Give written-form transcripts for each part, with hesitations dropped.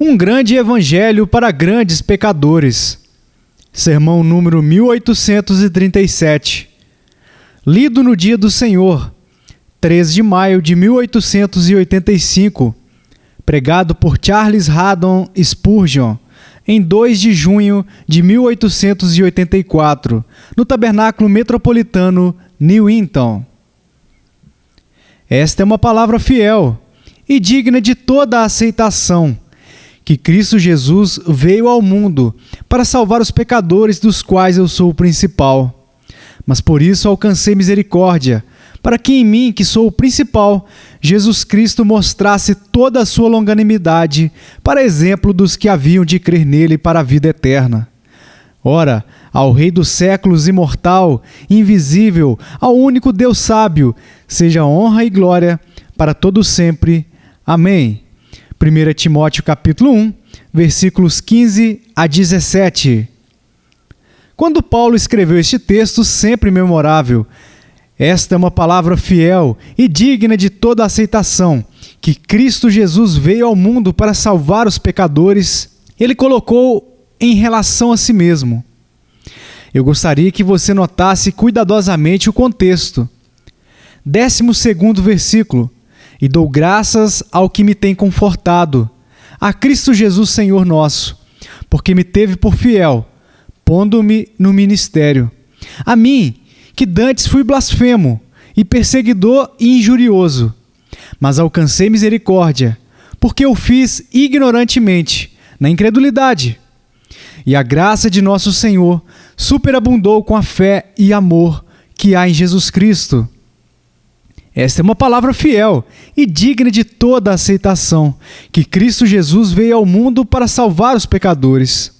Um grande evangelho para grandes pecadores. Sermão número 1837. Lido no dia do Senhor, 3 de maio de 1885. Pregado por Charles Haddon Spurgeon, em 2 de junho de 1884, no Tabernáculo Metropolitano, Newington. Esta é uma palavra fiel e digna de toda a aceitação, que Cristo Jesus veio ao mundo para salvar os pecadores dos quais eu sou o principal. Mas por isso alcancei misericórdia, para que em mim, que sou o principal, Jesus Cristo mostrasse toda a sua longanimidade, para exemplo dos que haviam de crer nele para a vida eterna. Ora, ao Rei dos séculos, imortal, invisível, ao único Deus sábio, seja honra e glória para todo sempre. Amém. 1 Timóteo capítulo 1, versículos 15 a 17. Quando Paulo escreveu este texto sempre memorável, esta é uma palavra fiel e digna de toda aceitação, que Cristo Jesus veio ao mundo para salvar os pecadores, ele colocou em relação a si mesmo. Eu gostaria que você notasse cuidadosamente o contexto. 12º versículo. E dou graças ao que me tem confortado, a Cristo Jesus Senhor nosso, porque me teve por fiel, pondo-me no ministério. A mim, que dantes fui blasfemo, e perseguidor e injurioso, mas alcancei misericórdia, porque eu fiz ignorantemente, na incredulidade. E a graça de nosso Senhor superabundou com a fé e amor que há em Jesus Cristo. Esta é uma palavra fiel e digna de toda aceitação, que Cristo Jesus veio ao mundo para salvar os pecadores.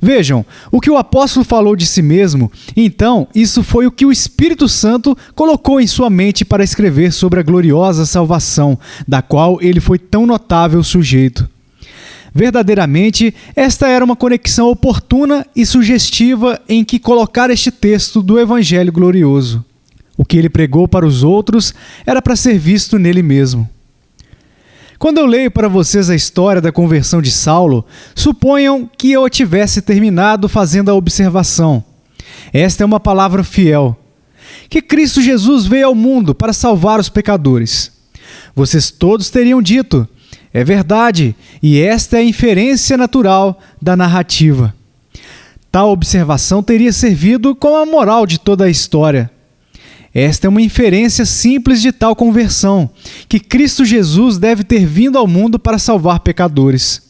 Vejam, o que o apóstolo falou de si mesmo, então isso foi o que o Espírito Santo colocou em sua mente para escrever sobre a gloriosa salvação, da qual ele foi tão notável sujeito. Verdadeiramente, esta era uma conexão oportuna e sugestiva em que colocar este texto do Evangelho glorioso. O que ele pregou para os outros era para ser visto nele mesmo. Quando eu leio para vocês a história da conversão de Saulo, suponham que eu tivesse terminado fazendo a observação. Esta é uma palavra fiel, que Cristo Jesus veio ao mundo para salvar os pecadores. Vocês todos teriam dito, é verdade, e esta é a inferência natural da narrativa. Tal observação teria servido como a moral de toda a história. Esta é uma inferência simples de tal conversão, que Cristo Jesus deve ter vindo ao mundo para salvar pecadores.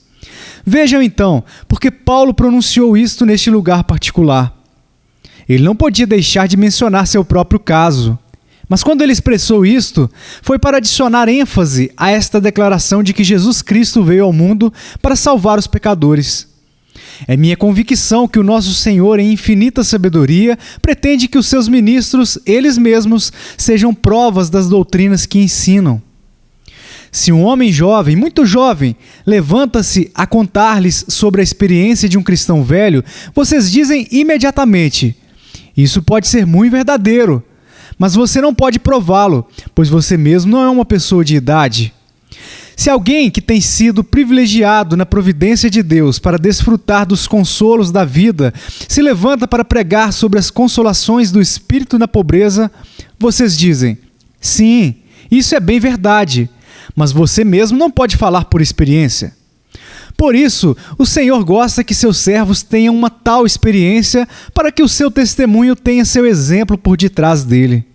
Vejam então, porque Paulo pronunciou isto neste lugar particular. Ele não podia deixar de mencionar seu próprio caso. Mas quando ele expressou isto, foi para adicionar ênfase a esta declaração de que Jesus Cristo veio ao mundo para salvar os pecadores. É minha convicção que o nosso Senhor, em infinita sabedoria, pretende que os seus ministros, eles mesmos, sejam provas das doutrinas que ensinam. Se um homem jovem, muito jovem, levanta-se a contar-lhes sobre a experiência de um cristão velho, vocês dizem imediatamente, isso pode ser muito verdadeiro, mas você não pode prová-lo, pois você mesmo não é uma pessoa de idade. Se alguém que tem sido privilegiado na providência de Deus para desfrutar dos consolos da vida se levanta para pregar sobre as consolações do Espírito na pobreza, vocês dizem, sim, isso é bem verdade, mas você mesmo não pode falar por experiência. Por isso, o Senhor gosta que seus servos tenham uma tal experiência para que o seu testemunho tenha seu exemplo por detrás dele.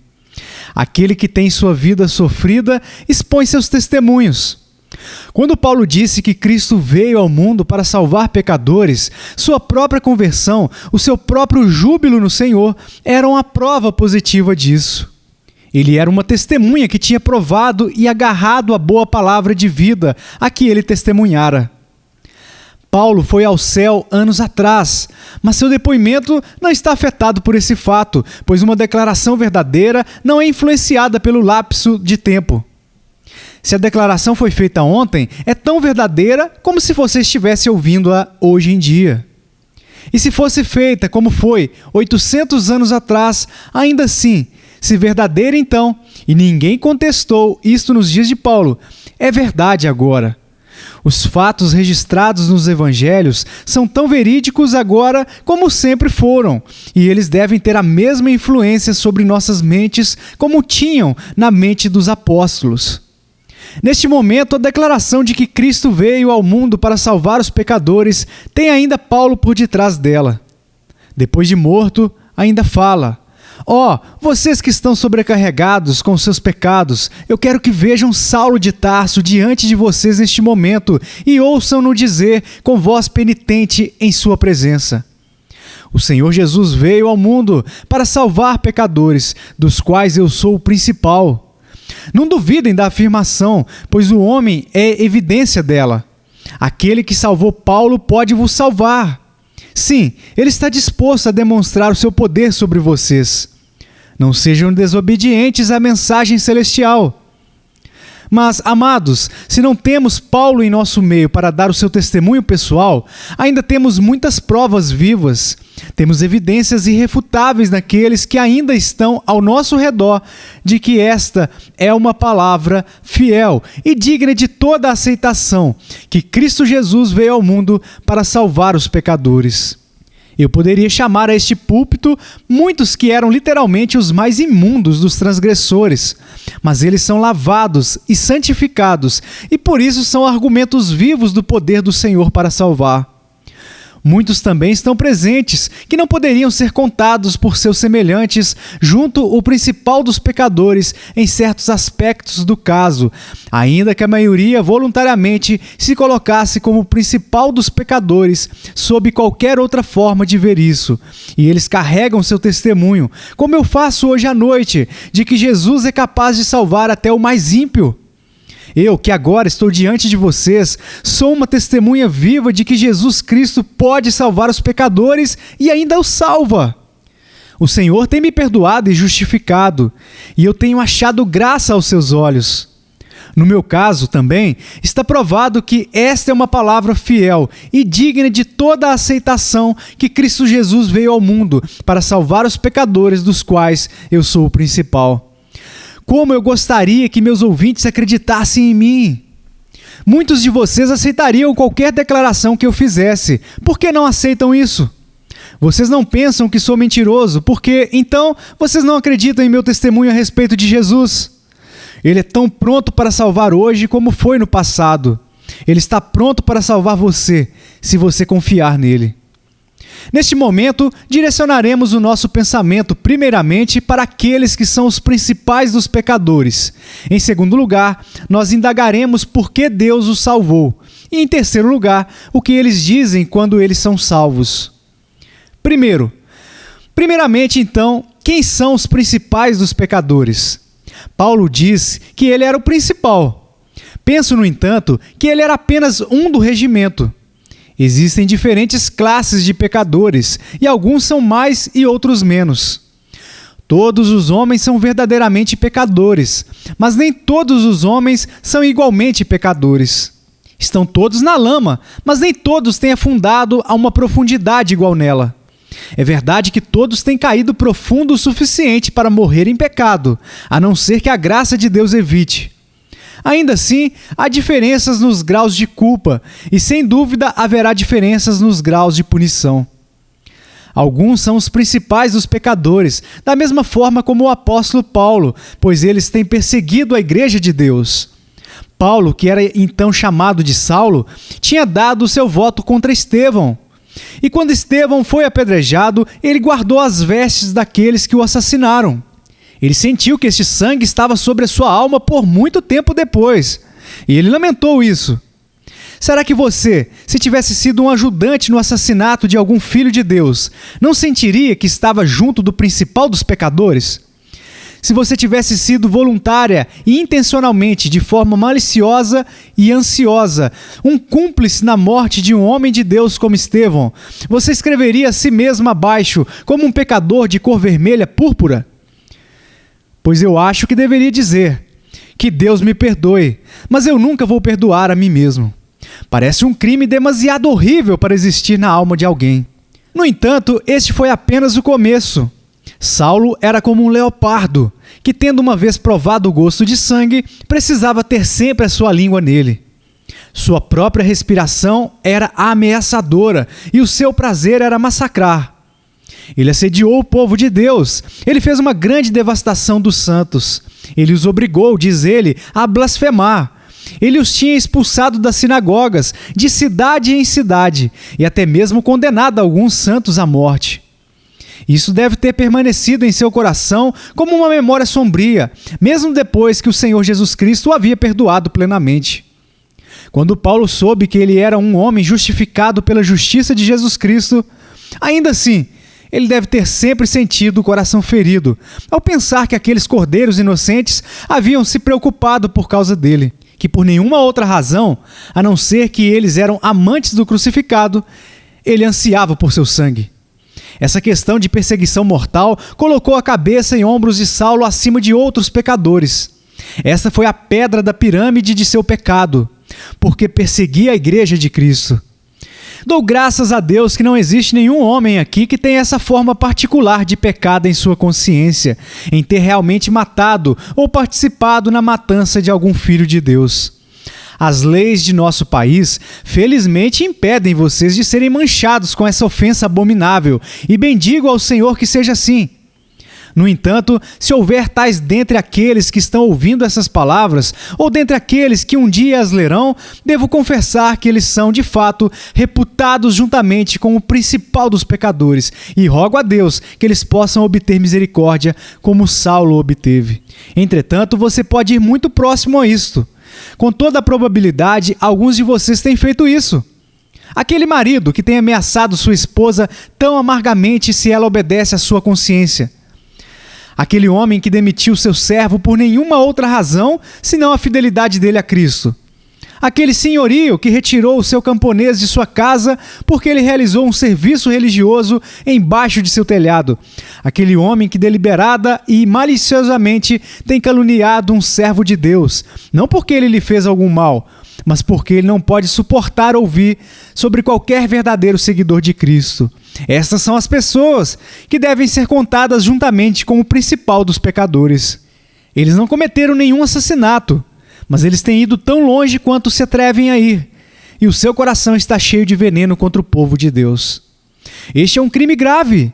Aquele que tem sua vida sofrida expõe seus testemunhos. Quando Paulo disse que Cristo veio ao mundo para salvar pecadores, sua própria conversão, o seu próprio júbilo no Senhor, eram a prova positiva disso. Ele era uma testemunha que tinha provado e agarrado a boa palavra de vida a que ele testemunhara. Paulo foi ao céu anos atrás, mas seu depoimento não está afetado por esse fato, pois uma declaração verdadeira não é influenciada pelo lapso de tempo. Se a declaração foi feita ontem, é tão verdadeira como se você estivesse ouvindo-a hoje em dia. E se fosse feita como foi 800 anos atrás, ainda assim, se verdadeira então, e ninguém contestou isto nos dias de Paulo, é verdade agora. Os fatos registrados nos evangelhos são tão verídicos agora como sempre foram, e eles devem ter a mesma influência sobre nossas mentes como tinham na mente dos apóstolos. Neste momento, a declaração de que Cristo veio ao mundo para salvar os pecadores tem ainda Paulo por detrás dela. Depois de morto, ainda fala: Ó, vocês que estão sobrecarregados com seus pecados, eu quero que vejam Saulo de Tarso diante de vocês neste momento e ouçam-no dizer com voz penitente em sua presença. O Senhor Jesus veio ao mundo para salvar pecadores, dos quais eu sou o principal. Não duvidem da afirmação, pois o homem é evidência dela. Aquele que salvou Paulo pode vos salvar. Sim, ele está disposto a demonstrar o seu poder sobre vocês. Não sejam desobedientes à mensagem celestial. Mas, amados, se não temos Paulo em nosso meio para dar o seu testemunho pessoal, ainda temos muitas provas vivas. Temos evidências irrefutáveis naqueles que ainda estão ao nosso redor de que esta é uma palavra fiel e digna de toda a aceitação, que Cristo Jesus veio ao mundo para salvar os pecadores. Eu poderia chamar a este púlpito muitos que eram literalmente os mais imundos dos transgressores, mas eles são lavados e santificados, e por isso são argumentos vivos do poder do Senhor para salvar. Muitos também estão presentes, que não poderiam ser contados por seus semelhantes, junto o principal dos pecadores em certos aspectos do caso, ainda que a maioria voluntariamente se colocasse como principal dos pecadores, sob qualquer outra forma de ver isso. E eles carregam seu testemunho, como eu faço hoje à noite, de que Jesus é capaz de salvar até o mais ímpio. Eu, que agora estou diante de vocês, sou uma testemunha viva de que Jesus Cristo pode salvar os pecadores e ainda os salva. O Senhor tem me perdoado e justificado, e eu tenho achado graça aos seus olhos. No meu caso, também, está provado que esta é uma palavra fiel e digna de toda a aceitação que Cristo Jesus veio ao mundo para salvar os pecadores, dos quais eu sou o principal. Como eu gostaria que meus ouvintes acreditassem em mim! Muitos de vocês aceitariam qualquer declaração que eu fizesse. Por que não aceitam isso? Vocês não pensam que sou mentiroso, porque, então, vocês não acreditam em meu testemunho a respeito de Jesus? Ele é tão pronto para salvar hoje como foi no passado. Ele está pronto para salvar você, se você confiar nele. Neste momento, direcionaremos o nosso pensamento primeiramente para aqueles que são os principais dos pecadores. Em segundo lugar, nós indagaremos por que Deus os salvou. E em terceiro lugar, o que eles dizem quando eles são salvos. Primeiramente, então, quem são os principais dos pecadores? Paulo diz que ele era o principal. Penso, no entanto, que ele era apenas um do regimento. Existem diferentes classes de pecadores, e alguns são mais e outros menos. Todos os homens são verdadeiramente pecadores, mas nem todos os homens são igualmente pecadores. Estão todos na lama, mas nem todos têm afundado a uma profundidade igual nela. É verdade que todos têm caído profundo o suficiente para morrer em pecado, a não ser que a graça de Deus evite. Ainda assim, há diferenças nos graus de culpa e, sem dúvida, haverá diferenças nos graus de punição. Alguns são os principais dos pecadores, da mesma forma como o apóstolo Paulo, pois eles têm perseguido a igreja de Deus. Paulo, que era então chamado de Saulo, tinha dado o seu voto contra Estevão. E quando Estevão foi apedrejado, ele guardou as vestes daqueles que o assassinaram. Ele sentiu que este sangue estava sobre a sua alma por muito tempo depois, e ele lamentou isso. Será que você, se tivesse sido um ajudante no assassinato de algum filho de Deus, não sentiria que estava junto do principal dos pecadores? Se você tivesse sido voluntária e intencionalmente, de forma maliciosa e ansiosa, um cúmplice na morte de um homem de Deus como Estevão, você escreveria a si mesmo abaixo como um pecador de cor vermelha púrpura? Pois eu acho que deveria dizer: que Deus me perdoe, mas eu nunca vou perdoar a mim mesmo. Parece um crime demasiado horrível para existir na alma de alguém. No entanto, este foi apenas o começo. Saulo era como um leopardo, que, tendo uma vez provado o gosto de sangue, precisava ter sempre a sua língua nele. Sua própria respiração era ameaçadora e o seu prazer era massacrar. Ele assediou o povo de Deus. Ele fez uma grande devastação dos santos. Ele os obrigou, diz ele, a blasfemar. Ele os tinha expulsado das sinagogas, de cidade em cidade, e até mesmo condenado alguns santos à morte. Isso deve ter permanecido em seu coração como uma memória sombria, mesmo depois que o Senhor Jesus Cristo o havia perdoado plenamente. Quando Paulo soube que ele era um homem justificado pela justiça de Jesus Cristo, ainda assim, ele deve ter sempre sentido o coração ferido, ao pensar que aqueles cordeiros inocentes haviam se preocupado por causa dele, que por nenhuma outra razão, a não ser que eles eram amantes do crucificado, ele ansiava por seu sangue. Essa questão de perseguição mortal colocou a cabeça e ombros de Saulo acima de outros pecadores. Essa foi a pedra da pirâmide de seu pecado, porque perseguia a igreja de Cristo. Dou graças a Deus que não existe nenhum homem aqui que tenha essa forma particular de pecado em sua consciência, em ter realmente matado ou participado na matança de algum filho de Deus. As leis de nosso país, felizmente, impedem vocês de serem manchados com essa ofensa abominável, e bendigo ao Senhor que seja assim. No entanto, se houver tais dentre aqueles que estão ouvindo essas palavras, ou dentre aqueles que um dia as lerão, devo confessar que eles são, de fato, reputados juntamente com o principal dos pecadores, e rogo a Deus que eles possam obter misericórdia, como Saulo obteve. Entretanto, você pode ir muito próximo a isto. Com toda a probabilidade, alguns de vocês têm feito isso. Aquele marido que tem ameaçado sua esposa tão amargamente se ela obedece à sua consciência. Aquele homem que demitiu seu servo por nenhuma outra razão, senão a fidelidade dele a Cristo. Aquele senhorio que retirou o seu camponês de sua casa porque ele realizou um serviço religioso embaixo de seu telhado. Aquele homem que deliberada e maliciosamente tem caluniado um servo de Deus, não porque ele lhe fez algum mal, mas porque ele não pode suportar ouvir sobre qualquer verdadeiro seguidor de Cristo. Estas são as pessoas que devem ser contadas juntamente com o principal dos pecadores. Eles não cometeram nenhum assassinato, mas eles têm ido tão longe quanto se atrevem a ir, e o seu coração está cheio de veneno contra o povo de Deus. Este é um crime grave.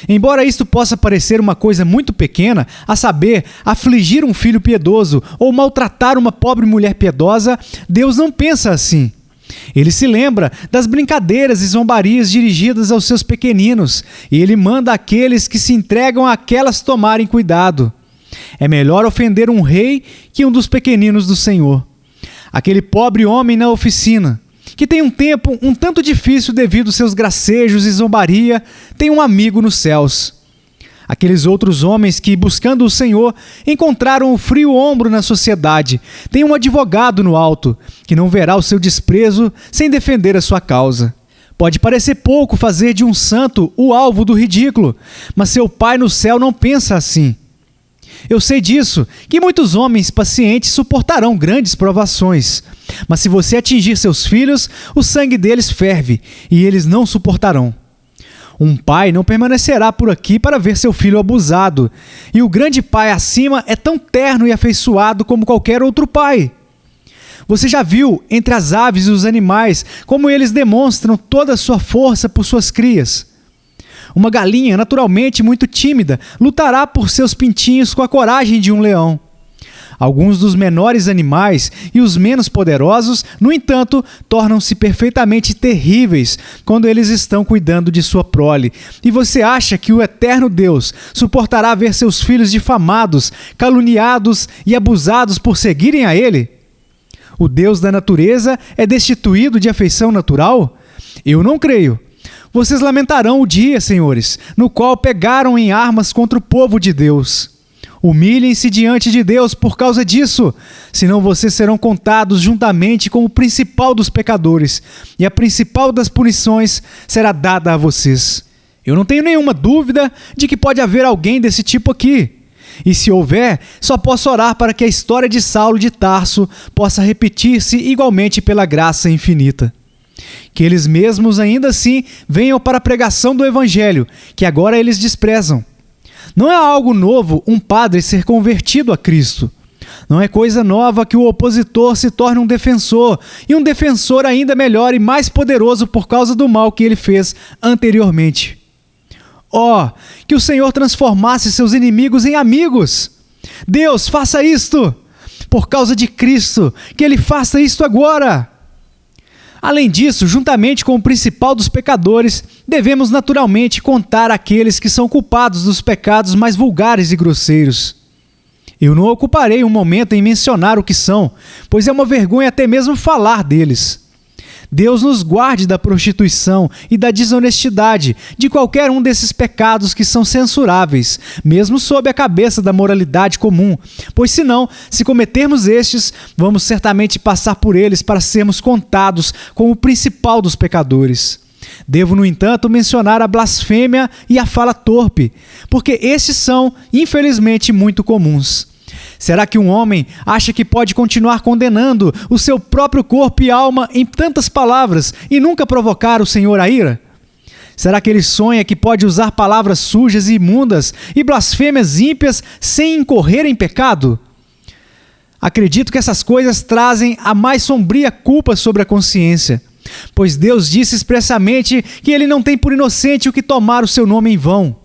Embora isto possa parecer uma coisa muito pequena, a saber, afligir um filho piedoso ou maltratar uma pobre mulher piedosa, Deus não pensa assim. Ele se lembra das brincadeiras e zombarias dirigidas aos seus pequeninos, e ele manda aqueles que se entregam àquelas tomarem cuidado. É melhor ofender um rei que um dos pequeninos do Senhor. Aquele pobre homem na oficina, que tem um tempo um tanto difícil devido aos seus gracejos e zombaria, tem um amigo nos céus. Aqueles outros homens que, buscando o Senhor, encontraram o frio ombro na sociedade, têm um advogado no alto, que não verá o seu desprezo sem defender a sua causa. Pode parecer pouco fazer de um santo o alvo do ridículo, mas seu Pai no céu não pensa assim. Eu sei disso, que muitos homens pacientes suportarão grandes provações, mas se você atingir seus filhos, o sangue deles ferve, e eles não suportarão. Um pai não permanecerá por aqui para ver seu filho abusado, e o grande pai acima é tão terno e afeiçoado como qualquer outro pai. Você já viu, entre as aves e os animais, como eles demonstram toda a sua força por suas crias. Uma galinha, naturalmente muito tímida, lutará por seus pintinhos com a coragem de um leão. Alguns dos menores animais e os menos poderosos, no entanto, tornam-se perfeitamente terríveis quando eles estão cuidando de sua prole. E você acha que o eterno Deus suportará ver seus filhos difamados, caluniados e abusados por seguirem a Ele? O Deus da natureza é destituído de afeição natural? Eu não creio. Vocês lamentarão o dia, senhores, no qual pegaram em armas contra o povo de Deus. Humilhem-se diante de Deus por causa disso, senão vocês serão contados juntamente com o principal dos pecadores, e a principal das punições será dada a vocês. Eu não tenho nenhuma dúvida de que pode haver alguém desse tipo aqui. E se houver, só posso orar para que a história de Saulo de Tarso possa repetir-se igualmente pela graça infinita. Que eles mesmos ainda assim venham para a pregação do Evangelho, que agora eles desprezam. Não é algo novo um padre ser convertido a Cristo. Não é coisa nova que o opositor se torne um defensor, e um defensor ainda melhor e mais poderoso por causa do mal que ele fez anteriormente. Que o Senhor transformasse seus inimigos em amigos! Deus, faça isto! Por causa de Cristo, que Ele faça isto agora! Além disso, juntamente com o principal dos pecadores, devemos naturalmente contar aqueles que são culpados dos pecados mais vulgares e grosseiros. Eu não ocuparei um momento em mencionar o que são, pois é uma vergonha até mesmo falar deles. Deus nos guarde da prostituição e da desonestidade, de qualquer um desses pecados que são censuráveis, mesmo sob a cabeça da moralidade comum, pois senão, se cometermos estes, vamos certamente passar por eles para sermos contados como o principal dos pecadores. Devo, no entanto, mencionar a blasfêmia e a fala torpe, porque estes são, infelizmente, muito comuns. Será que um homem acha que pode continuar condenando o seu próprio corpo e alma em tantas palavras e nunca provocar o Senhor a ira? Será que ele sonha que pode usar palavras sujas e imundas e blasfêmias ímpias sem incorrer em pecado? Acredito que essas coisas trazem a mais sombria culpa sobre a consciência, pois Deus disse expressamente que ele não tem por inocente o que tomar o seu nome em vão.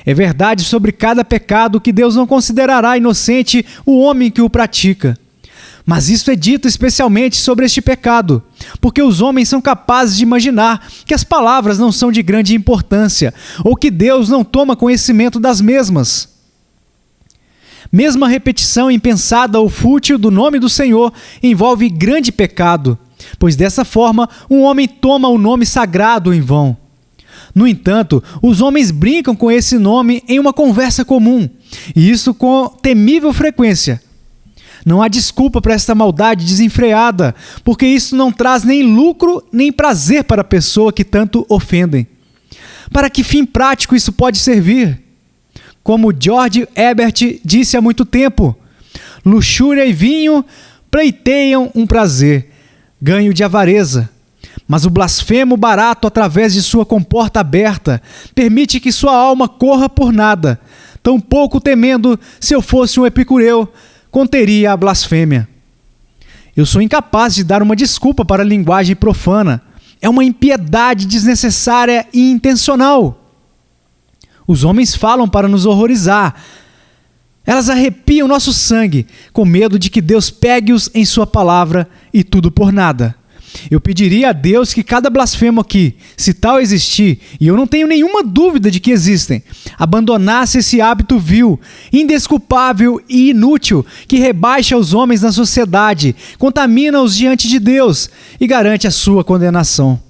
É verdade sobre cada pecado que Deus não considerará inocente o homem que o pratica. Mas isso é dito especialmente sobre este pecado, porque os homens são capazes de imaginar que as palavras não são de grande importância, ou que Deus não toma conhecimento das mesmas. Mesmo a repetição impensada ou fútil do nome do Senhor envolve grande pecado, pois dessa forma um homem toma o nome sagrado em vão. No entanto, os homens brincam com esse nome em uma conversa comum, e isso com temível frequência. Não há desculpa para esta maldade desenfreada, porque isso não traz nem lucro nem prazer para a pessoa que tanto ofendem. Para que fim prático isso pode servir? Como George Herbert disse há muito tempo, luxúria e vinho pleiteiam um prazer, ganho de avareza. Mas o blasfemo barato, através de sua comporta aberta, permite que sua alma corra por nada. Tampouco temendo, se eu fosse um epicureu, conteria a blasfêmia. Eu sou incapaz de dar uma desculpa para a linguagem profana. É uma impiedade desnecessária e intencional. Os homens falam para nos horrorizar. Elas arrepiam nosso sangue, com medo de que Deus pegue-os em sua palavra e tudo por nada. Eu pediria a Deus que cada blasfemo aqui, se tal existir, e eu não tenho nenhuma dúvida de que existem, abandonasse esse hábito vil, indesculpável e inútil que rebaixa os homens na sociedade, contamina-os diante de Deus e garante a sua condenação.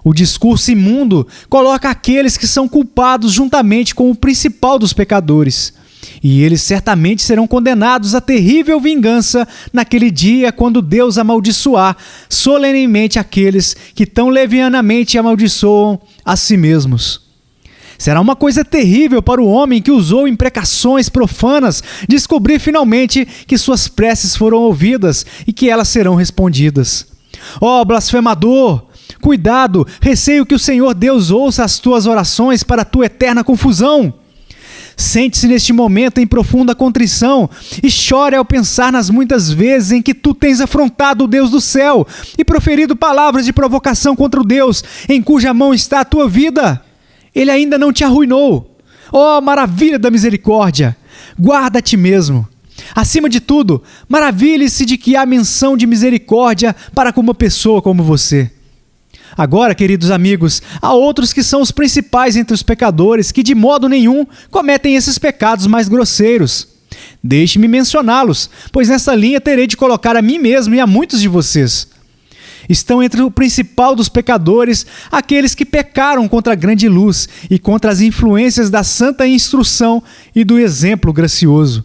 O discurso imundo coloca aqueles que são culpados juntamente com o principal dos pecadores. E eles certamente serão condenados à terrível vingança naquele dia quando Deus amaldiçoar solenemente aqueles que tão levianamente amaldiçoam a si mesmos. Será uma coisa terrível para o homem que usou imprecações profanas descobrir finalmente que suas preces foram ouvidas e que elas serão respondidas. Blasfemador! Cuidado, receio que o Senhor Deus ouça as tuas orações para a tua eterna confusão. Sente-se neste momento em profunda contrição e chore ao pensar nas muitas vezes em que tu tens afrontado o Deus do céu e proferido palavras de provocação contra o Deus em cuja mão está a tua vida. Ele ainda não te arruinou. Maravilha da misericórdia! Guarda a ti mesmo. Acima de tudo, maravilhe-se de que há menção de misericórdia para com uma pessoa como você. Agora, queridos amigos, há outros que são os principais entre os pecadores que de modo nenhum cometem esses pecados mais grosseiros. Deixe-me mencioná-los, pois nessa linha terei de colocar a mim mesmo e a muitos de vocês. Estão entre o principal dos pecadores aqueles que pecaram contra a grande luz e contra as influências da santa instrução e do exemplo gracioso.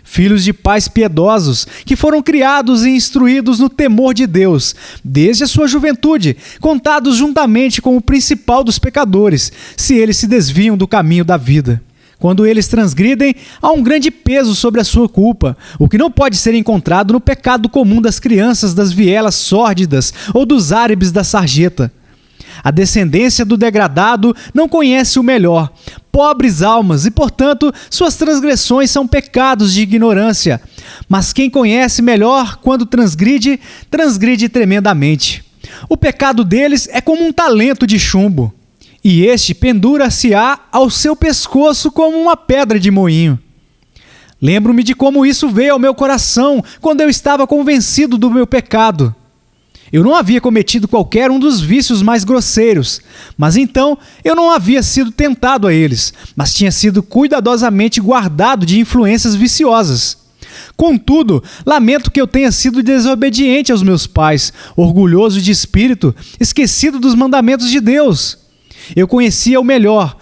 Filhos de pais piedosos, que foram criados e instruídos no temor de Deus, desde a sua juventude, contados juntamente com o principal dos pecadores, se eles se desviam do caminho da vida. Quando eles transgridem, há um grande peso sobre a sua culpa, o que não pode ser encontrado no pecado comum das crianças das vielas sórdidas ou dos árabes da sarjeta. A descendência do degradado não conhece o melhor, pobres almas, e, portanto, suas transgressões são pecados de ignorância. Mas quem conhece melhor, quando transgride, transgride tremendamente. O pecado deles é como um talento de chumbo, e este pendura-se-á ao seu pescoço como uma pedra de moinho. Lembro-me de como isso veio ao meu coração quando eu estava convencido do meu pecado. Eu não havia cometido qualquer um dos vícios mais grosseiros, mas então eu não havia sido tentado a eles, mas tinha sido cuidadosamente guardado de influências viciosas. Contudo, lamento que eu tenha sido desobediente aos meus pais, orgulhoso de espírito, esquecido dos mandamentos de Deus. Eu conheci o melhor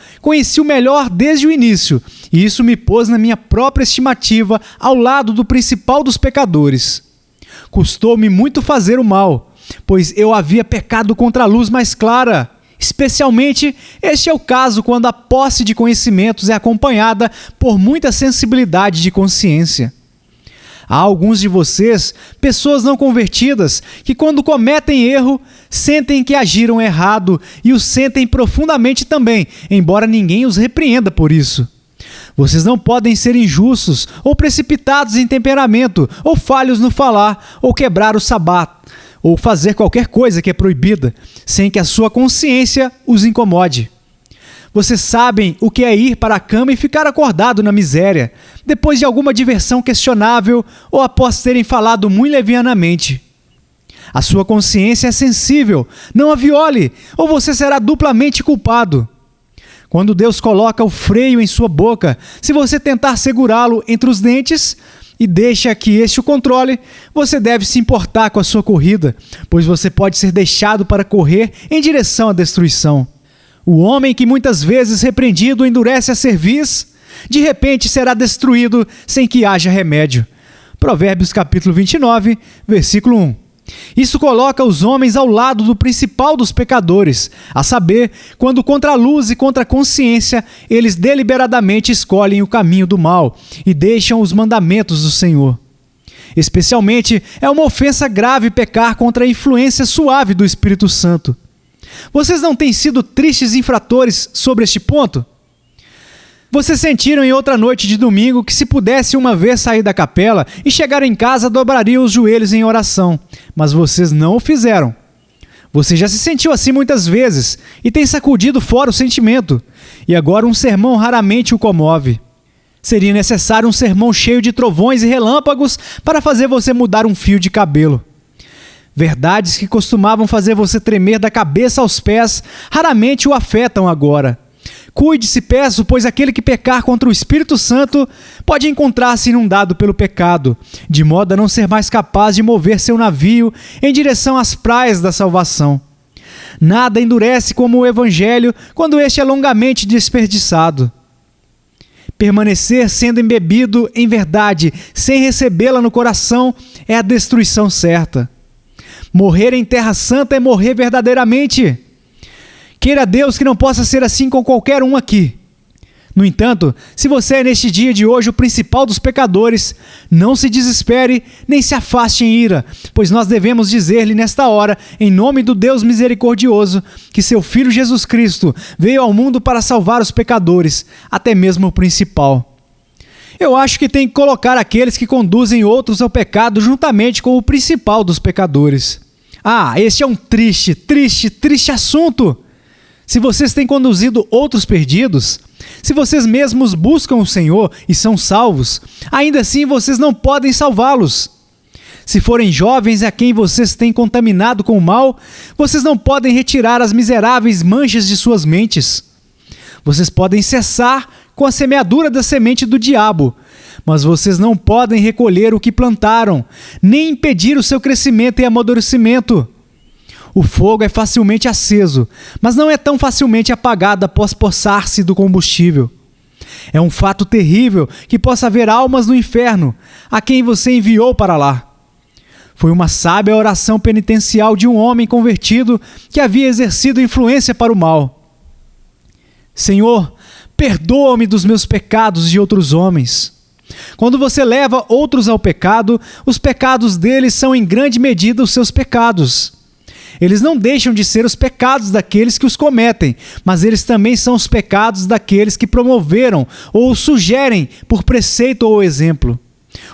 desde o início, e isso me pôs na minha própria estimativa ao lado do principal dos pecadores. Custou-me muito fazer o mal, pois eu havia pecado contra a luz mais clara. Especialmente, este é o caso quando a posse de conhecimentos é acompanhada por muita sensibilidade de consciência. Há alguns de vocês, pessoas não convertidas, que quando cometem erro, sentem que agiram errado e o sentem profundamente também, embora ninguém os repreenda por isso. Vocês não podem ser injustos, ou precipitados em temperamento, ou falhos no falar, ou quebrar o sabá, ou fazer qualquer coisa que é proibida, sem que a sua consciência os incomode. Vocês sabem o que é ir para a cama e ficar acordado na miséria, depois de alguma diversão questionável ou após terem falado muito levianamente. A sua consciência é sensível, não a viole, ou você será duplamente culpado. Quando Deus coloca o freio em sua boca, se você tentar segurá-lo entre os dentes e deixa que este o controle, você deve se importar com a sua corrida, pois você pode ser deixado para correr em direção à destruição. O homem que muitas vezes repreendido endurece a cerviz, de repente será destruído sem que haja remédio. Provérbios capítulo 29, versículo 1. Isso coloca os homens ao lado do principal dos pecadores, a saber, quando contra a luz e contra a consciência, eles deliberadamente escolhem o caminho do mal e deixam os mandamentos do Senhor. Especialmente, é uma ofensa grave pecar contra a influência suave do Espírito Santo. Vocês não têm sido tristes infratores sobre este ponto? Vocês sentiram em outra noite de domingo que se pudesse uma vez sair da capela e chegar em casa dobrariam os joelhos em oração, mas vocês não o fizeram. Você já se sentiu assim muitas vezes e tem sacudido fora o sentimento, e agora um sermão raramente o comove. Seria necessário um sermão cheio de trovões e relâmpagos para fazer você mudar um fio de cabelo. Verdades que costumavam fazer você tremer da cabeça aos pés, raramente o afetam agora. Cuide-se, peço, pois aquele que pecar contra o Espírito Santo pode encontrar-se inundado pelo pecado, de modo a não ser mais capaz de mover seu navio em direção às praias da salvação. Nada endurece como o Evangelho quando este é longamente desperdiçado. Permanecer sendo embebido em verdade, sem recebê-la no coração, é a destruição certa. Morrer em terra santa é morrer verdadeiramente. Queira Deus que não possa ser assim com qualquer um aqui. No entanto, se você é neste dia de hoje o principal dos pecadores, não se desespere nem se afaste em ira, pois nós devemos dizer-lhe nesta hora, em nome do Deus misericordioso, que seu Filho Jesus Cristo veio ao mundo para salvar os pecadores, até mesmo o principal. Eu acho que tem que colocar aqueles que conduzem outros ao pecado juntamente com o principal dos pecadores. Este é um triste assunto. Se vocês têm conduzido outros perdidos, se vocês mesmos buscam o Senhor e são salvos, ainda assim vocês não podem salvá-los. Se forem jovens a quem vocês têm contaminado com o mal, vocês não podem retirar as miseráveis manchas de suas mentes. Vocês podem cessar com a semeadura da semente do diabo, mas vocês não podem recolher o que plantaram, nem impedir o seu crescimento e amadurecimento. O fogo é facilmente aceso, mas não é tão facilmente apagado após poçar-se do combustível. É um fato terrível que possa haver almas no inferno, a quem você enviou para lá. Foi uma sábia oração penitencial de um homem convertido que havia exercido influência para o mal. Senhor, perdoa-me dos meus pecados de outros homens. Quando você leva outros ao pecado, os pecados deles são em grande medida os seus pecados. Eles não deixam de ser os pecados daqueles que os cometem, mas eles também são os pecados daqueles que promoveram ou sugerem por preceito ou exemplo.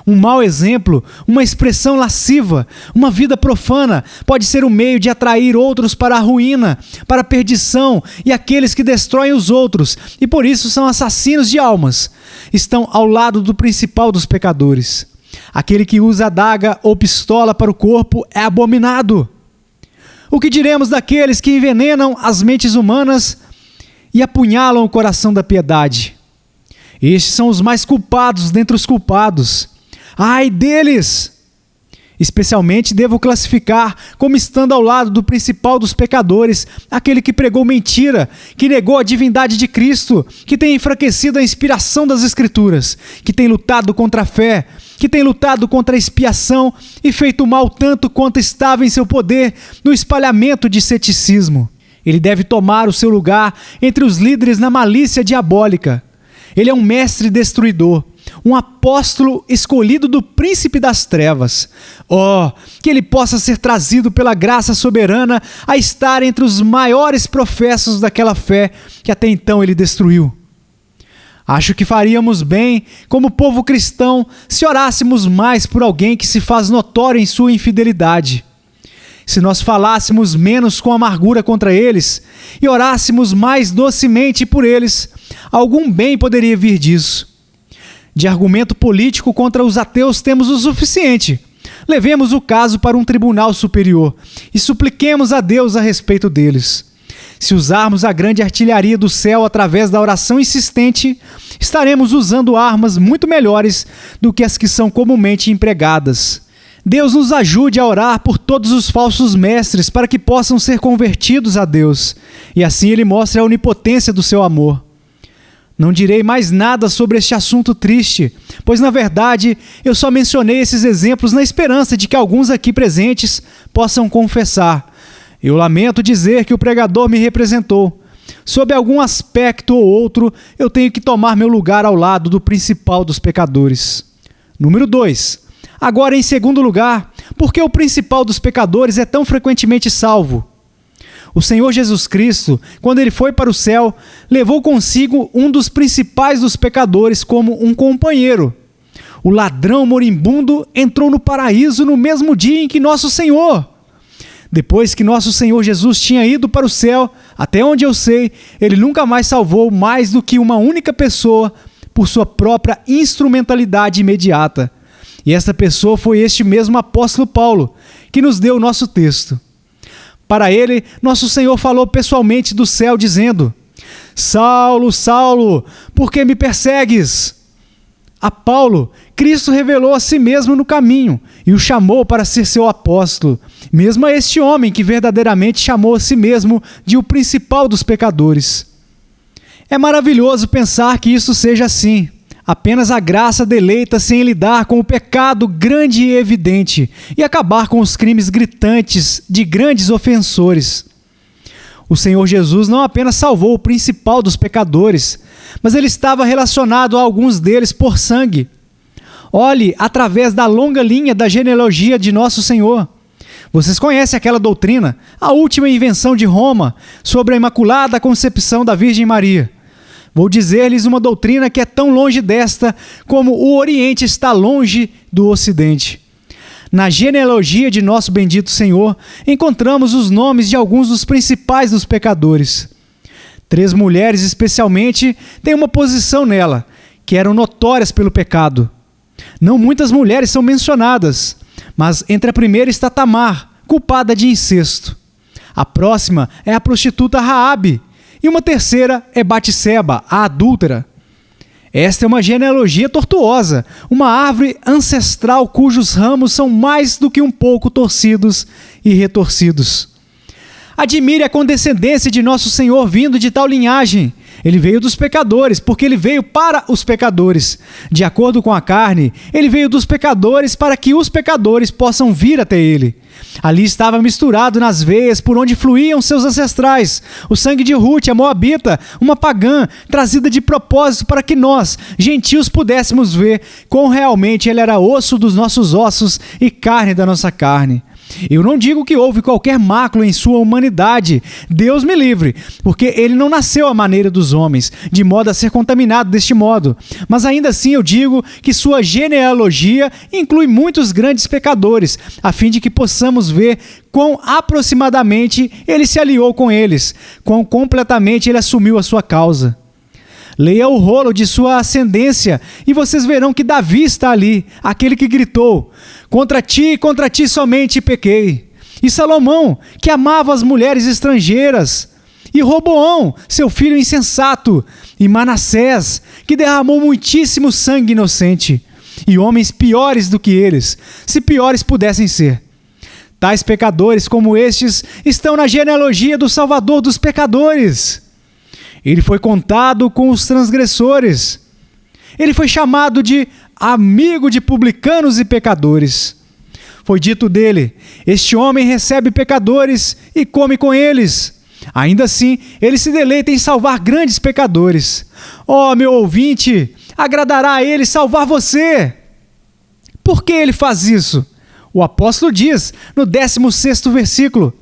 Um mau exemplo, uma expressão lasciva, uma vida profana pode ser o meio de atrair outros para a ruína, para a perdição, e aqueles que destroem os outros, e por isso são assassinos de almas, estão ao lado do principal dos pecadores. Aquele que usa adaga ou pistola para o corpo é abominado. O que diremos daqueles que envenenam as mentes humanas e apunhalam o coração da piedade? Estes são os mais culpados dentre os culpados. Ai deles! Especialmente devo classificar como estando ao lado do principal dos pecadores, aquele que pregou mentira, que negou a divindade de Cristo, que tem enfraquecido a inspiração das Escrituras, que tem lutado contra a fé, que tem lutado contra a expiação e feito mal tanto quanto estava em seu poder no espalhamento de ceticismo. Ele deve tomar o seu lugar entre os líderes na malícia diabólica. Ele é um mestre destruidor, um apóstolo escolhido do príncipe das trevas. Oh, que ele possa ser trazido pela graça soberana a estar entre os maiores professos daquela fé que até então ele destruiu. Acho que faríamos bem, como povo cristão, se orássemos mais por alguém que se faz notório em sua infidelidade. Se nós falássemos menos com amargura contra eles e orássemos mais docemente por eles, algum bem poderia vir disso. De argumento político contra os ateus temos o suficiente. Levemos o caso para um tribunal superior e supliquemos a Deus a respeito deles. Se usarmos a grande artilharia do céu através da oração insistente, estaremos usando armas muito melhores do que as que são comumente empregadas. Deus nos ajude a orar por todos os falsos mestres para que possam ser convertidos a Deus, e assim Ele mostre a onipotência do seu amor. Não direi mais nada sobre este assunto triste, pois na verdade eu só mencionei esses exemplos na esperança de que alguns aqui presentes possam confessar. Eu lamento dizer que o pregador me representou. Sob algum aspecto ou outro, eu tenho que tomar meu lugar ao lado do principal dos pecadores. Número 2. Agora, em segundo lugar, por que o principal dos pecadores é tão frequentemente salvo? O Senhor Jesus Cristo, quando ele foi para o céu, levou consigo um dos principais dos pecadores como um companheiro. O ladrão moribundo entrou no paraíso no mesmo dia em que nosso Senhor. Depois que nosso Senhor Jesus tinha ido para o céu, até onde eu sei, ele nunca mais salvou mais do que uma única pessoa por sua própria instrumentalidade imediata. E essa pessoa foi este mesmo apóstolo Paulo, que nos deu o nosso texto. Para ele, nosso Senhor falou pessoalmente do céu, dizendo: Saulo, Saulo, por que me persegues? A Paulo, Cristo revelou a si mesmo no caminho e o chamou para ser seu apóstolo, mesmo a este homem que verdadeiramente chamou a si mesmo de o principal dos pecadores. É maravilhoso pensar que isso seja assim. Apenas a graça deleita-se em lidar com o pecado grande e evidente e acabar com os crimes gritantes de grandes ofensores. O Senhor Jesus não apenas salvou o principal dos pecadores, mas ele estava relacionado a alguns deles por sangue. Olhe através da longa linha da genealogia de nosso Senhor. Vocês conhecem aquela doutrina, a última invenção de Roma, sobre a Imaculada Concepção da Virgem Maria. Vou dizer-lhes uma doutrina que é tão longe desta como o Oriente está longe do Ocidente. Na genealogia de nosso bendito Senhor, encontramos os nomes de alguns dos principais dos pecadores. 3 mulheres, especialmente, têm uma posição nela, que eram notórias pelo pecado. Não muitas mulheres são mencionadas, mas entre a primeira está Tamar, culpada de incesto. A próxima é a prostituta Raabe, e uma terceira é Batseba, a adúltera. Esta é uma genealogia tortuosa, uma árvore ancestral cujos ramos são mais do que um pouco torcidos e retorcidos. Admire a condescendência de nosso Senhor vindo de tal linhagem. Ele veio dos pecadores, porque ele veio para os pecadores. De acordo com a carne, ele veio dos pecadores para que os pecadores possam vir até ele. Ali estava misturado nas veias por onde fluíam seus ancestrais, o sangue de Rute, a moabita, uma pagã, trazida de propósito para que nós, gentios, pudéssemos ver quão realmente ele era osso dos nossos ossos e carne da nossa carne. Eu não digo que houve qualquer mácula em sua humanidade, Deus me livre, porque ele não nasceu à maneira dos homens, de modo a ser contaminado deste modo. Mas ainda assim eu digo que sua genealogia inclui muitos grandes pecadores, a fim de que possamos ver quão aproximadamente ele se aliou com eles, quão completamente ele assumiu a sua causa. Leia o rolo de sua ascendência e vocês verão que Davi está ali, aquele que gritou: contra ti somente pequei. E Salomão, que amava as mulheres estrangeiras. E Roboão, seu filho insensato. E Manassés, que derramou muitíssimo sangue inocente. E homens piores do que eles, se piores pudessem ser. Tais pecadores como estes estão na genealogia do Salvador dos pecadores. Ele foi contado com os transgressores. Ele foi chamado de amigo de publicanos e pecadores. Foi dito dele: este homem recebe pecadores e come com eles. Ainda assim, ele se deleita em salvar grandes pecadores. Ó, meu ouvinte, agradará a ele salvar você. Por que ele faz isso? O apóstolo diz no 16º versículo: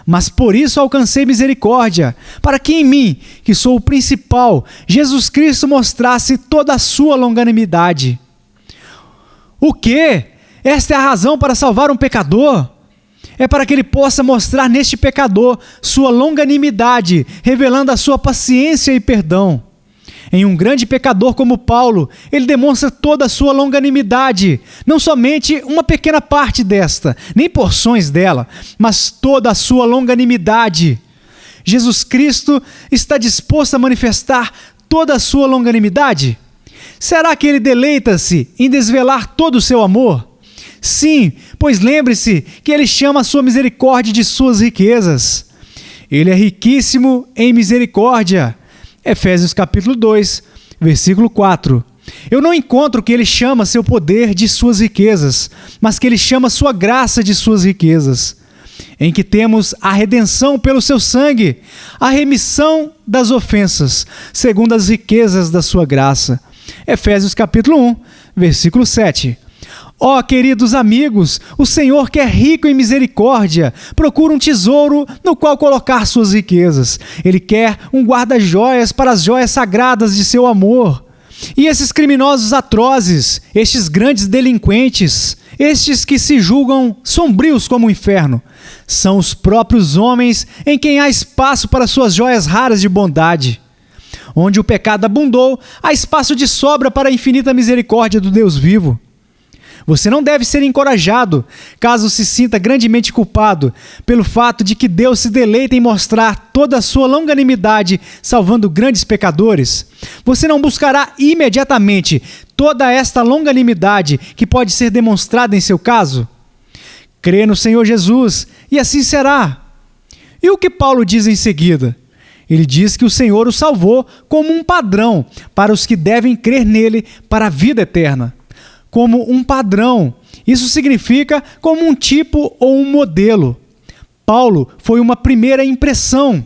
mas por isso alcancei misericórdia, para que em mim, que sou o principal, Jesus Cristo mostrasse toda a sua longanimidade. O quê? Esta é a razão para salvar um pecador? É para que ele possa mostrar neste pecador sua longanimidade, revelando a sua paciência e perdão. Em um grande pecador como Paulo, ele demonstra toda a sua longanimidade, não somente uma pequena parte desta, nem porções dela, mas toda a sua longanimidade. Jesus Cristo está disposto a manifestar toda a sua longanimidade? Será que ele deleita-se em desvelar todo o seu amor? Sim, pois lembre-se que ele chama a sua misericórdia de suas riquezas. Ele é riquíssimo em misericórdia. Efésios capítulo 2, versículo 4. Eu não encontro que ele chama seu poder de suas riquezas, mas que ele chama sua graça de suas riquezas, em que temos a redenção pelo seu sangue, a remissão das ofensas, segundo as riquezas da sua graça. Efésios capítulo 1, versículo 7. Ó, queridos amigos, o Senhor, que é rico em misericórdia, procura um tesouro no qual colocar suas riquezas. Ele quer um guarda-joias para as joias sagradas de seu amor. E esses criminosos atrozes, estes grandes delinquentes, estes que se julgam sombrios como o inferno, são os próprios homens em quem há espaço para suas joias raras de bondade. Onde o pecado abundou, há espaço de sobra para a infinita misericórdia do Deus vivo. Você não deve ser encorajado, caso se sinta grandemente culpado, pelo fato de que Deus se deleita em mostrar toda a sua longanimidade, salvando grandes pecadores. Você não buscará imediatamente toda esta longanimidade que pode ser demonstrada em seu caso? Crê no Senhor Jesus, e assim será. E o que Paulo diz em seguida? Ele diz que o Senhor o salvou como um padrão para os que devem crer nele para a vida eterna. Como um padrão. Isso significa como um tipo ou um modelo. Paulo foi uma primeira impressão.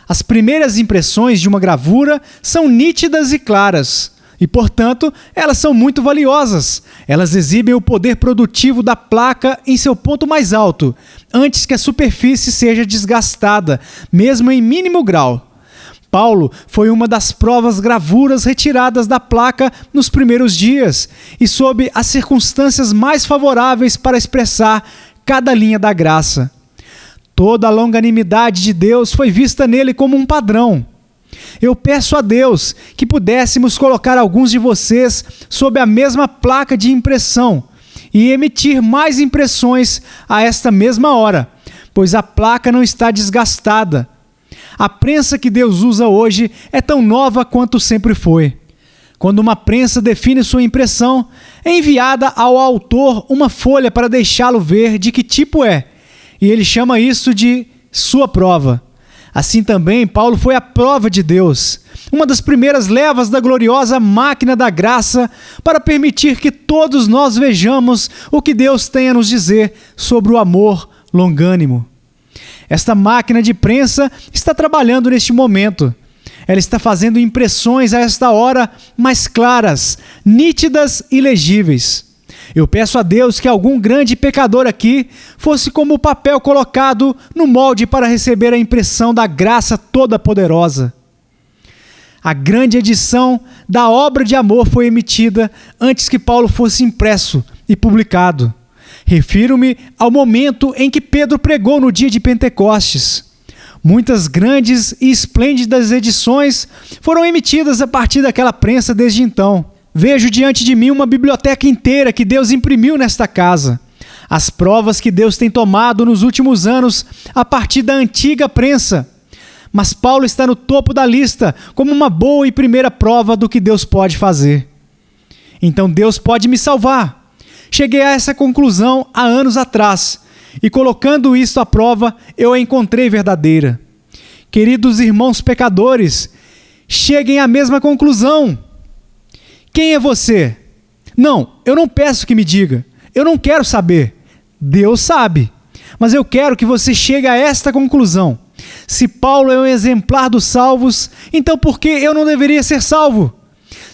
As primeiras impressões de uma gravura são nítidas e claras, e, portanto, elas são muito valiosas. Elas exibem o poder produtivo da placa em seu ponto mais alto, antes que a superfície seja desgastada, mesmo em mínimo grau. Paulo foi uma das provas gravuras retiradas da placa nos primeiros dias e sob as circunstâncias mais favoráveis para expressar cada linha da graça. Toda a longanimidade de Deus foi vista nele como um padrão. Eu peço a Deus que pudéssemos colocar alguns de vocês sob a mesma placa de impressão e emitir mais impressões a esta mesma hora, pois a placa não está desgastada. A prensa que Deus usa hoje é tão nova quanto sempre foi. Quando uma prensa define sua impressão, é enviada ao autor uma folha para deixá-lo ver de que tipo é, e ele chama isso de sua prova. Assim também, Paulo foi a prova de Deus, uma das primeiras levas da gloriosa máquina da graça para permitir que todos nós vejamos o que Deus tem a nos dizer sobre o amor longânimo. Esta máquina de prensa está trabalhando neste momento. Ela está fazendo impressões a esta hora mais claras, nítidas e legíveis. Eu peço a Deus que algum grande pecador aqui fosse como o papel colocado no molde para receber a impressão da graça toda poderosa. A grande edição da obra de amor foi emitida antes que Paulo fosse impresso e publicado. Refiro-me ao momento em que Pedro pregou no dia de Pentecostes. Muitas grandes e esplêndidas edições foram emitidas a partir daquela prensa desde então. Vejo diante de mim uma biblioteca inteira que Deus imprimiu nesta casa. As provas que Deus tem tomado nos últimos anos a partir da antiga prensa. Mas Paulo está no topo da lista como uma boa e primeira prova do que Deus pode fazer. Então Deus pode me salvar. Cheguei a essa conclusão há anos atrás, e colocando isto à prova, eu a encontrei verdadeira. Queridos irmãos pecadores, cheguem à mesma conclusão. Quem é você? Não, eu não peço que me diga. Eu não quero saber. Deus sabe. Mas eu quero que você chegue a esta conclusão. Se Paulo é um exemplar dos salvos, então por que eu não deveria ser salvo?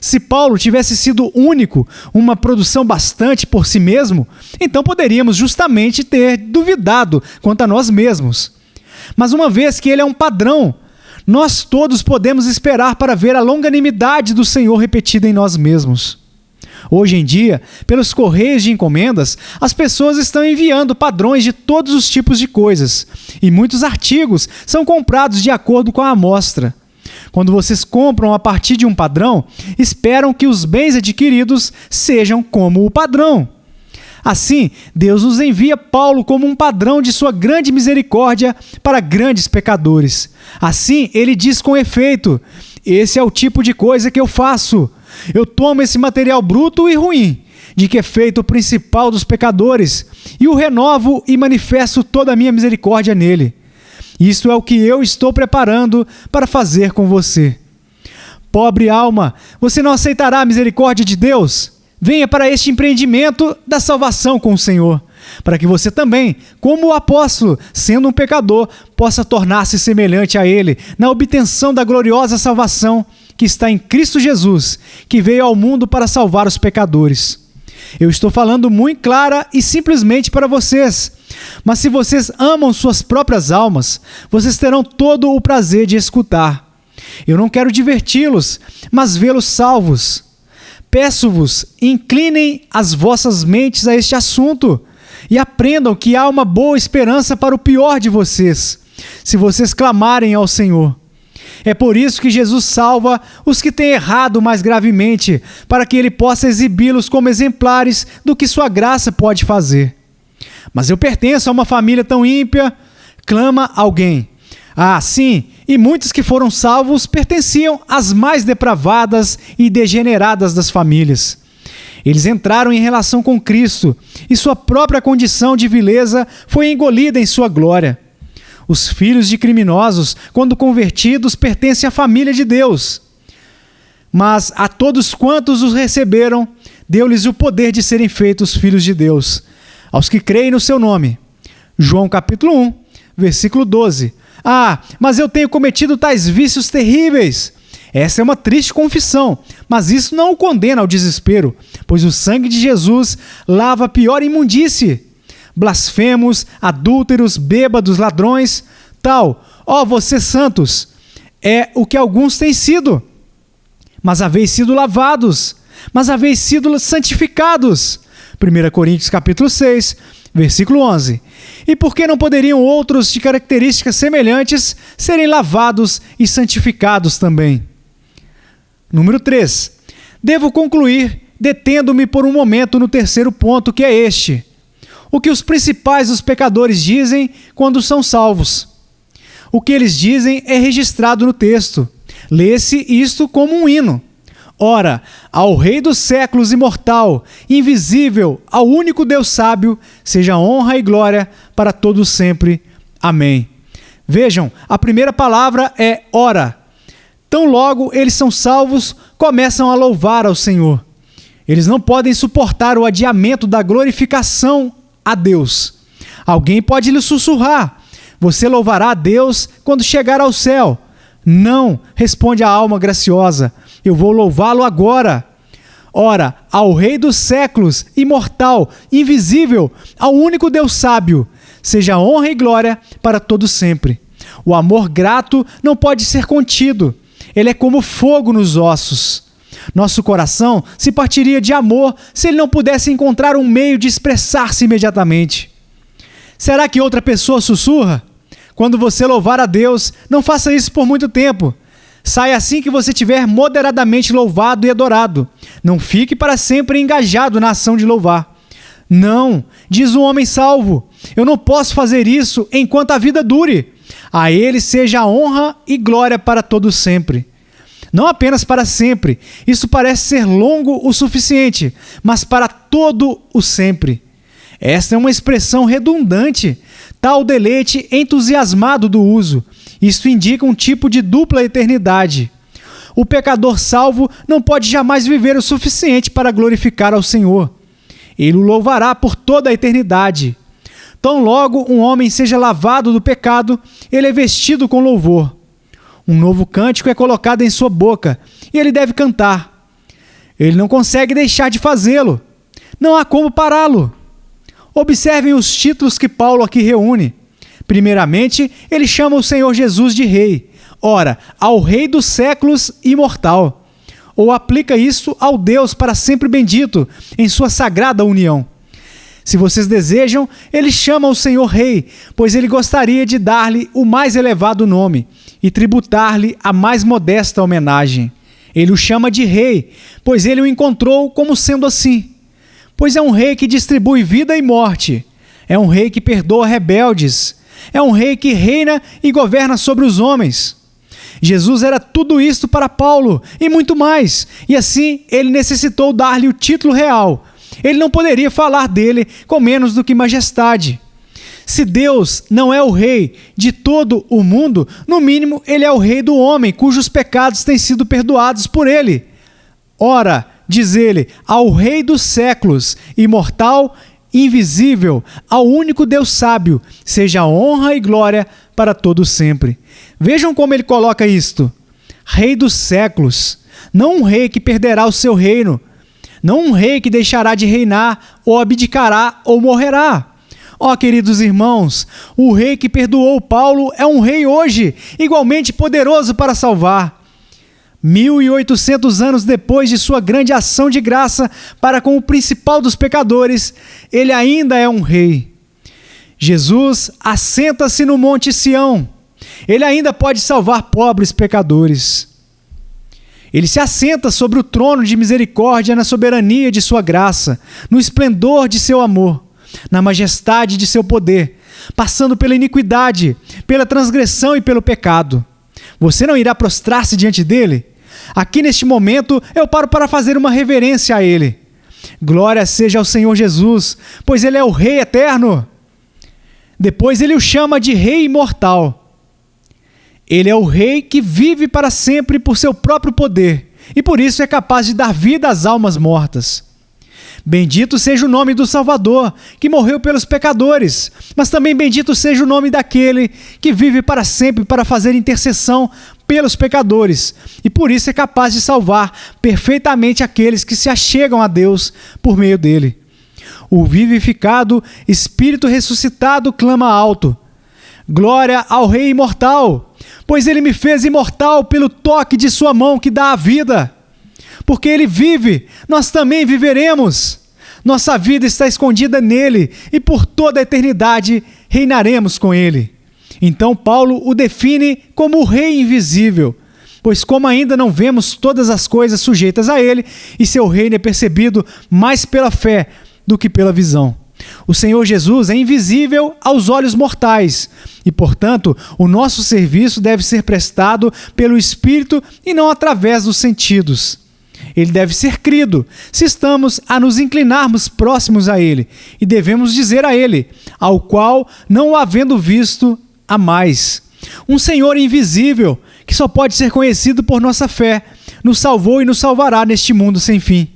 Se Paulo tivesse sido único, uma produção bastante por si mesmo, então poderíamos justamente ter duvidado quanto a nós mesmos. Mas uma vez que ele é um padrão, nós todos podemos esperar para ver a longanimidade do Senhor repetida em nós mesmos. Hoje em dia, pelos correios de encomendas, as pessoas estão enviando padrões de todos os tipos de coisas, e muitos artigos são comprados de acordo com a amostra. Quando vocês compram a partir de um padrão, esperam que os bens adquiridos sejam como o padrão. Assim, Deus nos envia Paulo como um padrão de sua grande misericórdia para grandes pecadores. Assim, ele diz com efeito: esse é o tipo de coisa que eu faço. Eu tomo esse material bruto e ruim, de que é feito o principal dos pecadores, e o renovo e manifesto toda a minha misericórdia nele. Isto é o que eu estou preparando para fazer com você. Pobre alma, você não aceitará a misericórdia de Deus? Venha para este empreendimento da salvação com o Senhor, para que você também, como o apóstolo, sendo um pecador, possa tornar-se semelhante a ele na obtenção da gloriosa salvação que está em Cristo Jesus, que veio ao mundo para salvar os pecadores. Eu estou falando muito clara e simplesmente para vocês, mas se vocês amam suas próprias almas, vocês terão todo o prazer de escutar. Eu não quero diverti-los, mas vê-los salvos. Peço-vos, inclinem as vossas mentes a este assunto e aprendam que há uma boa esperança para o pior de vocês, se vocês clamarem ao Senhor. É por isso que Jesus salva os que têm errado mais gravemente, para que ele possa exibi-los como exemplares do que sua graça pode fazer. Mas eu pertenço a uma família tão ímpia, clama alguém. Ah, sim, e muitos que foram salvos pertenciam às mais depravadas e degeneradas das famílias. Eles entraram em relação com Cristo, e sua própria condição de vileza foi engolida em sua glória. Os filhos de criminosos, quando convertidos, pertencem à família de Deus. Mas a todos quantos os receberam, deu-lhes o poder de serem feitos filhos de Deus, aos que creem no seu nome. João capítulo 1, versículo 12. Ah, mas eu tenho cometido tais vícios terríveis. Essa é uma triste confissão, mas isso não o condena ao desespero, pois o sangue de Jesus lava a pior imundície. Blasfemos, adúlteros, bêbados, ladrões, tal, ó vocês santos, é o que alguns têm sido. Mas haveis sido lavados, mas haveis sido santificados. 1 Coríntios capítulo 6, versículo 11. E por que não poderiam outros de características semelhantes serem lavados e santificados também? Número 3. Devo concluir detendo-me por um momento no terceiro ponto, que é este: o que os principais dos pecadores dizem quando são salvos. O que eles dizem é registrado no texto. Lê-se isto como um hino. Ora, ao Rei dos séculos imortal, invisível, ao único Deus sábio, seja honra e glória para todos sempre. Amém. Vejam, a primeira palavra é ora. Tão logo eles são salvos, começam a louvar ao Senhor. Eles não podem suportar o adiamento da glorificação a Deus. Alguém pode lhe sussurrar: você louvará a Deus quando chegar ao céu. Não, responde a alma graciosa, eu vou louvá-lo agora. Ora, ao Rei dos séculos, imortal, invisível, ao único Deus sábio, seja honra e glória para todo sempre. O amor grato não pode ser contido. Ele é como fogo nos ossos. Nosso coração se partiria de amor se ele não pudesse encontrar um meio de expressar-se imediatamente. Será que outra pessoa sussurra? Quando você louvar a Deus, não faça isso por muito tempo. Saia assim que você tiver moderadamente louvado e adorado. Não fique para sempre engajado na ação de louvar. Não, diz o homem salvo, eu não posso fazer isso enquanto a vida dure. A ele seja a honra e glória para todo sempre. Não apenas para sempre, isso parece ser longo o suficiente, mas para todo o sempre. Esta é uma expressão redundante, tal deleite entusiasmado do uso. Isto indica um tipo de dupla eternidade. O pecador salvo não pode jamais viver o suficiente para glorificar ao Senhor. Ele o louvará por toda a eternidade. Tão logo um homem seja lavado do pecado, ele é vestido com louvor. Um novo cântico é colocado em sua boca e ele deve cantar. Ele não consegue deixar de fazê-lo. Não há como pará-lo. Observem os títulos que Paulo aqui reúne. Primeiramente, ele chama o Senhor Jesus de Rei. Ora, ao Rei dos séculos imortal. Ou aplica isso ao Deus para sempre bendito, em sua sagrada união. Se vocês desejam, ele chama o Senhor Rei, pois ele gostaria de dar-lhe o mais elevado nome e tributar-lhe a mais modesta homenagem. Ele o chama de Rei, pois ele o encontrou como sendo assim. Pois é um rei que distribui vida e morte. É um rei que perdoa rebeldes. É um rei que reina e governa sobre os homens. Jesus era tudo isto para Paulo e muito mais, e assim ele necessitou dar-lhe o título real. Ele não poderia falar dele com menos do que majestade. Se Deus não é o rei de todo o mundo, no mínimo ele é o rei do homem, cujos pecados têm sido perdoados por ele. Ora, diz ele, ao Rei dos séculos, imortal, invisível, ao único Deus sábio, seja honra e glória para todo sempre. Vejam como ele coloca isto. Rei dos séculos, não um rei que perderá o seu reino, não um rei que deixará de reinar, ou abdicará, ou morrerá. Ó, queridos irmãos, o rei que perdoou Paulo é um rei hoje, igualmente poderoso para salvar. 1800 anos depois de sua grande ação de graça para com o principal dos pecadores, ele ainda é um rei. Jesus assenta-se no Monte Sião. Ele ainda pode salvar pobres pecadores. Ele se assenta sobre o trono de misericórdia na soberania de sua graça, no esplendor de seu amor, na majestade de seu poder, passando pela iniquidade, pela transgressão e pelo pecado. Você não irá prostrar-se diante dele? Aqui neste momento eu paro para fazer uma reverência a ele. Glória seja ao Senhor Jesus, pois ele é o Rei eterno. Depois ele o chama de Rei imortal. Ele é o Rei que vive para sempre por seu próprio poder e por isso é capaz de dar vida às almas mortas. Bendito seja o nome do Salvador, que morreu pelos pecadores, mas também bendito seja o nome daquele que vive para sempre para fazer intercessão pelos pecadores e por isso é capaz de salvar perfeitamente aqueles que se achegam a Deus por meio dele. O vivificado, Espírito ressuscitado clama alto: glória ao Rei imortal, pois ele me fez imortal pelo toque de sua mão que dá a vida. Porque ele vive, nós também viveremos. Nossa vida está escondida nele e por toda a eternidade reinaremos com ele. Então Paulo o define como o Rei invisível, pois como ainda não vemos todas as coisas sujeitas a ele, e seu reino é percebido mais pela fé do que pela visão. O Senhor Jesus é invisível aos olhos mortais e, portanto, o nosso serviço deve ser prestado pelo Espírito e não através dos sentidos. Ele deve ser crido, se estamos a nos inclinarmos próximos a ele, e devemos dizer a ele, ao qual, não o havendo visto, há mais. Um Senhor invisível, que só pode ser conhecido por nossa fé, nos salvou e nos salvará neste mundo sem fim.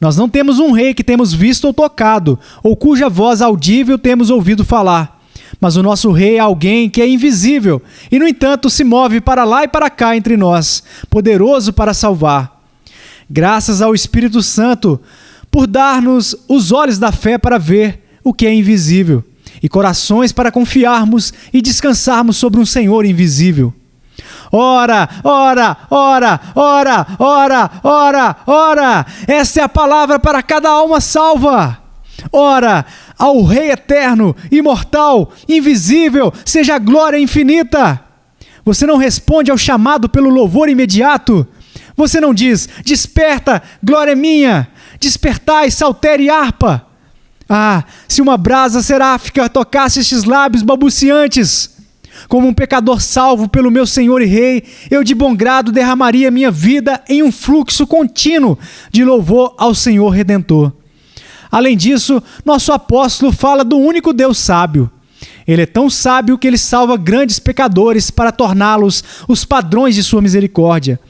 Nós não temos um rei que temos visto ou tocado, ou cuja voz audível temos ouvido falar. Mas o nosso rei é alguém que é invisível e, no entanto, se move para lá e para cá entre nós, poderoso para salvar. Graças ao Espírito Santo por dar-nos os olhos da fé para ver o que é invisível e corações para confiarmos e descansarmos sobre um Senhor invisível. Ora, ora, ora, ora, ora, ora, ora. Esta é a palavra para cada alma salva. Ora, ao Rei eterno, imortal, invisível, seja a glória infinita. Você não responde ao chamado pelo louvor imediato. Você não diz, desperta, glória é minha. Despertai, saltério e harpa. Ah, se uma brasa seráfica tocasse estes lábios balbuciantes. Como um pecador salvo pelo meu Senhor e Rei, eu de bom grado derramaria minha vida em um fluxo contínuo de louvor ao Senhor Redentor. Além disso, nosso apóstolo fala do único Deus sábio. Ele é tão sábio que ele salva grandes pecadores para torná-los os padrões de sua misericórdia.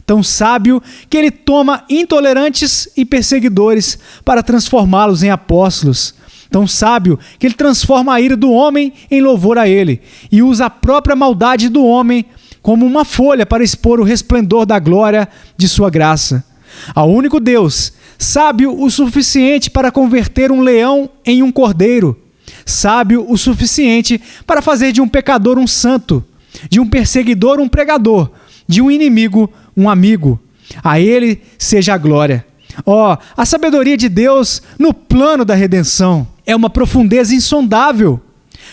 Tão sábio que ele toma intolerantes e perseguidores para transformá-los em apóstolos. Tão sábio que ele transforma a ira do homem em louvor a ele e usa a própria maldade do homem como uma folha para expor o resplendor da glória de sua graça. Ao único Deus, sábio o suficiente para converter um leão em um cordeiro, sábio o suficiente para fazer de um pecador um santo, de um perseguidor um pregador, de um inimigo um amigo. A ele seja a glória. A sabedoria de Deus no plano da redenção é uma profundeza insondável.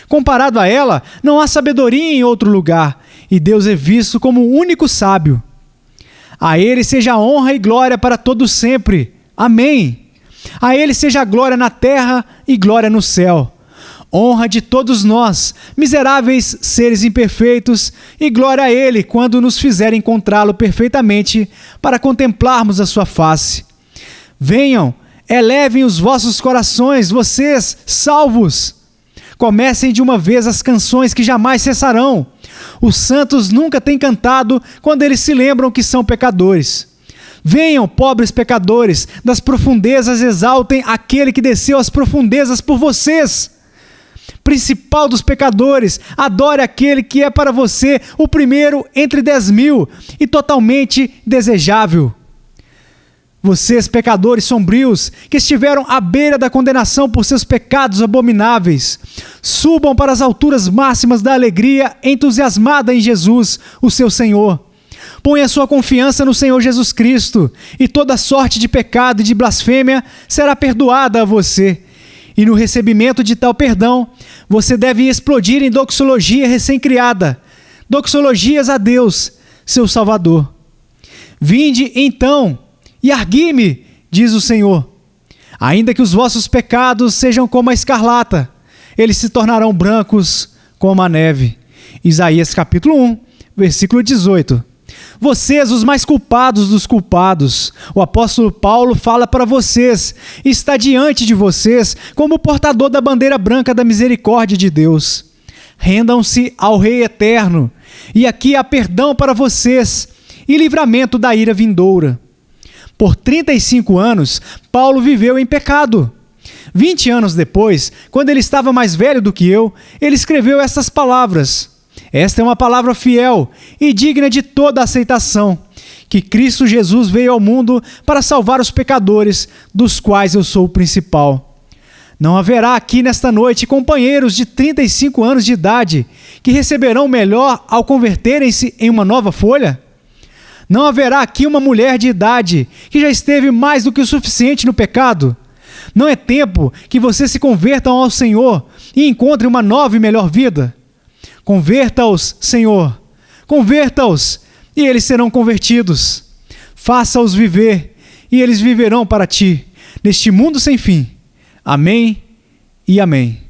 Comparado a ela, não há sabedoria em outro lugar, e Deus é visto como o único sábio. A ele seja honra e glória para todos sempre. Amém. A ele seja glória na terra e glória no céu. Honra de todos nós, miseráveis seres imperfeitos, e glória a ele quando nos fizer encontrá-lo perfeitamente para contemplarmos a sua face. Venham, elevem os vossos corações, vocês, salvos. Comecem de uma vez as canções que jamais cessarão. Os santos nunca têm cantado quando eles se lembram que são pecadores. Venham, pobres pecadores, das profundezas exaltem aquele que desceu às profundezas por vocês. Principal dos pecadores, adore aquele que é para você o primeiro entre 10.000 e totalmente desejável. Vocês, pecadores sombrios, que estiveram à beira da condenação por seus pecados abomináveis, subam para as alturas máximas da alegria entusiasmada em Jesus, o seu Senhor. Ponha sua confiança no Senhor Jesus Cristo, e toda sorte de pecado e de blasfêmia será perdoada a você. E no recebimento de tal perdão, você deve explodir em doxologia recém-criada, doxologias a Deus, seu Salvador. Vinde, então, e argui-me, diz o Senhor. Ainda que os vossos pecados sejam como a escarlata, eles se tornarão brancos como a neve. Isaías capítulo 1, versículo 18. Vocês, os mais culpados dos culpados, o apóstolo Paulo fala para vocês, está diante de vocês como portador da bandeira branca da misericórdia de Deus. Rendam-se ao Rei eterno, e aqui há perdão para vocês e livramento da ira vindoura. Por 35 anos, Paulo viveu em pecado. 20 anos depois, quando ele estava mais velho do que eu, ele escreveu essas palavras. Esta é uma palavra fiel e digna de toda aceitação, que Cristo Jesus veio ao mundo para salvar os pecadores, dos quais eu sou o principal. Não haverá aqui nesta noite companheiros de 35 anos de idade que receberão melhor ao converterem-se em uma nova folha? Não haverá aqui uma mulher de idade que já esteve mais do que o suficiente no pecado? Não é tempo que vocês se convertam ao Senhor e encontrem uma nova e melhor vida? Converta-os, Senhor, converta-os, e eles serão convertidos. Faça-os viver, e eles viverão para ti, neste mundo sem fim. Amém e amém.